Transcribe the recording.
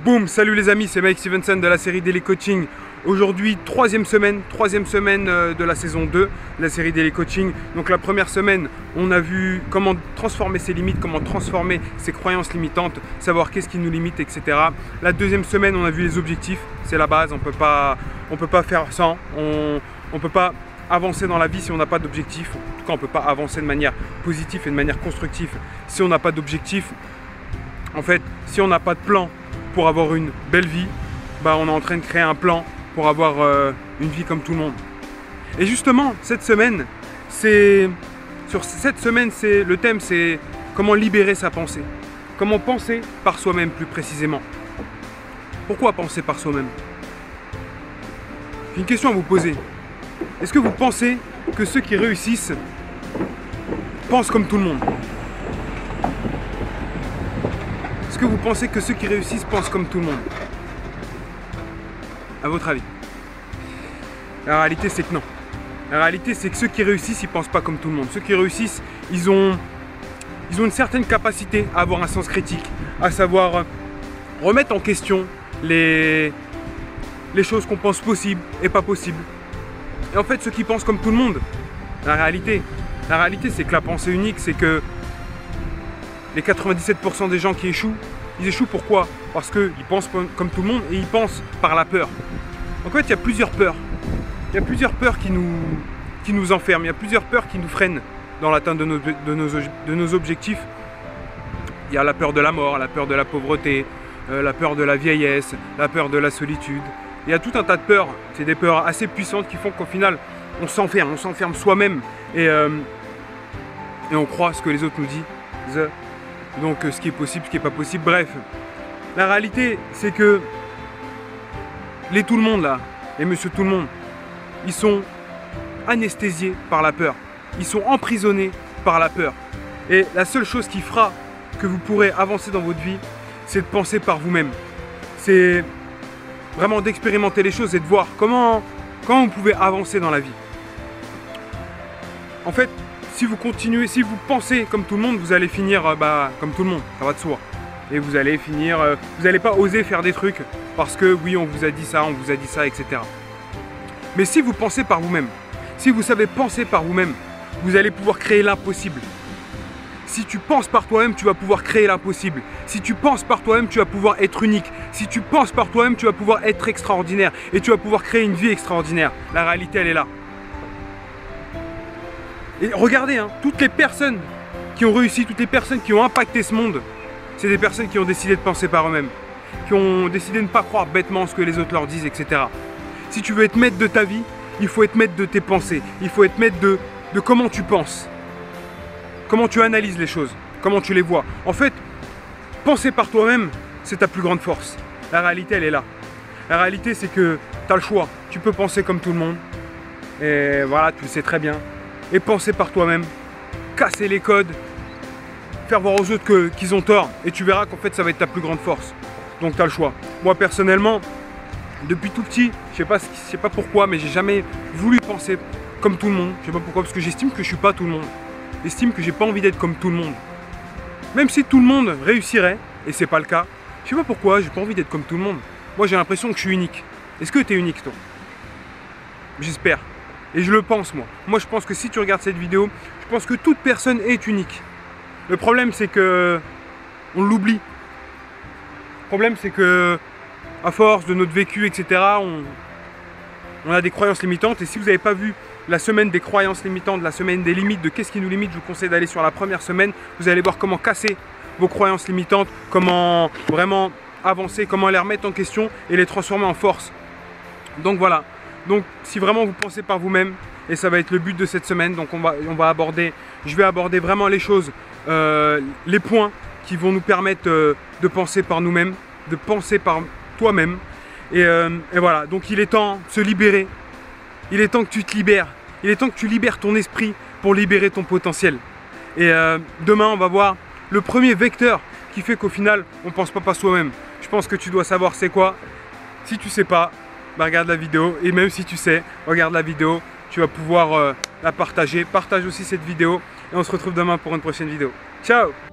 Boum, salut les amis, c'est Mike Stevenson de la série Daily Coaching. Aujourd'hui, troisième semaine de la saison 2 de la série Daily Coaching. Donc la première semaine, on a vu comment transformer ses limites, comment transformer ses croyances limitantes, savoir qu'est-ce qui nous limite, etc. La deuxième semaine, on a vu les objectifs, c'est la base, on peut pas faire sans, on peut pas avancer dans la vie si on n'a pas d'objectif. En tout cas, on ne peut pas avancer de manière positive et de manière constructive si on n'a pas d'objectif. En fait, si on n'a pas de plan pour avoir une belle vie, on est en train de créer un plan pour avoir une vie comme tout le monde. Et justement, cette semaine, le thème, c'est comment libérer sa pensée. Comment penser par soi-même plus précisément. Pourquoi penser par soi-même? J'ai une question à vous poser. Est-ce que vous pensez que ceux qui réussissent pensent comme tout le monde? Est-ce que vous pensez que ceux qui réussissent pensent comme tout le monde? À votre avis? La réalité, c'est que non. La réalité, c'est que ceux qui réussissent, ils ne pensent pas comme tout le monde. Ceux qui réussissent, ils ont une certaine capacité à avoir un sens critique, à savoir remettre en question les choses qu'on pense possibles et pas possibles. Et en fait, ceux qui pensent comme tout le monde, la réalité, c'est que la pensée unique, c'est que les 97% des gens qui échouent, ils échouent pourquoi? Parce qu'ils pensent comme tout le monde et ils pensent par la peur. En fait, il y a plusieurs peurs. Il y a plusieurs peurs qui nous enferment. Il y a plusieurs peurs qui nous freinent dans l'atteinte de nos objectifs. Il y a la peur de la mort, la peur de la pauvreté, la peur de la vieillesse, la peur de la solitude. Il y a tout un tas de peurs. C'est des peurs assez puissantes qui font qu'au final, on s'enferme soi-même et on croit ce que les autres nous disent. Donc ce qui est possible, ce qui n'est pas possible, bref. La réalité, c'est que les tout le monde là, les monsieur tout le monde, ils sont anesthésiés par la peur. Ils sont emprisonnés par la peur. Et la seule chose qui fera que vous pourrez avancer dans votre vie, c'est de penser par vous-même. C'est vraiment d'expérimenter les choses et de voir comment vous pouvez avancer dans la vie. En fait, si vous continuez, si vous pensez comme tout le monde, vous allez finir comme tout le monde, ça va de soi. Et vous allez finir, vous n'allez pas oser faire des trucs parce que oui, on vous a dit ça, etc. Mais si vous pensez par vous-même, si vous savez penser par vous-même, vous allez pouvoir créer l'impossible. Si tu penses par toi-même, tu vas pouvoir créer l'impossible. Si tu penses par toi-même, tu vas pouvoir être unique. Si tu penses par toi-même, tu vas pouvoir être extraordinaire. Et tu vas pouvoir créer une vie extraordinaire. La réalité, elle est là. Et regardez, toutes les personnes qui ont réussi, toutes les personnes qui ont impacté ce monde, c'est des personnes qui ont décidé de penser par eux-mêmes, qui ont décidé de ne pas croire bêtement ce que les autres leur disent, etc. Si tu veux être maître de ta vie, il faut être maître de tes pensées, il faut être maître de comment tu penses, comment tu analyses les choses, comment tu les vois. En fait, penser par toi-même, c'est ta plus grande force. La réalité, elle est là. La réalité, c'est que tu as le choix. Tu peux penser comme tout le monde, et voilà, tu le sais très bien. Et penser par toi-même, casser les codes, faire voir aux autres qu'ils ont tort, et tu verras qu'en fait ça va être ta plus grande force. Donc tu as le choix. Moi personnellement, depuis tout petit, je sais pas pourquoi, mais j'ai jamais voulu penser comme tout le monde. Je sais pas pourquoi, parce que j'estime que je suis pas tout le monde. J'estime que j'ai pas envie d'être comme tout le monde. Même si tout le monde réussirait, et c'est pas le cas, je sais pas pourquoi, j'ai pas envie d'être comme tout le monde. Moi j'ai l'impression que je suis unique. Est-ce que tu es unique toi? J'espère. Et je le pense moi. Moi je pense que si tu regardes cette vidéo, je pense que toute personne est unique. Le problème c'est que on l'oublie. Le problème c'est que à force de notre vécu, etc., on a des croyances limitantes. Et si vous n'avez pas vu la semaine des croyances limitantes, la semaine des limites, de qu'est-ce qui nous limite, je vous conseille d'aller sur la première semaine. Vous allez voir comment casser vos croyances limitantes, comment vraiment avancer, comment les remettre en question et les transformer en force. Donc voilà. Donc si vraiment vous pensez par vous-même, et ça va être le but de cette semaine, donc je vais aborder vraiment les choses, les points qui vont nous permettre de penser par nous-mêmes, de penser par toi-même. Et voilà, donc il est temps de se libérer, il est temps que tu te libères, il est temps que tu libères ton esprit pour libérer ton potentiel. Et demain on va voir le premier vecteur qui fait qu'au final on ne pense pas par soi-même. Je pense que tu dois savoir c'est quoi. Si tu sais pas, regarde la vidéo, et même si tu sais, regarde la vidéo, tu vas pouvoir la partager. Partage aussi cette vidéo et on se retrouve demain pour une prochaine vidéo. Ciao!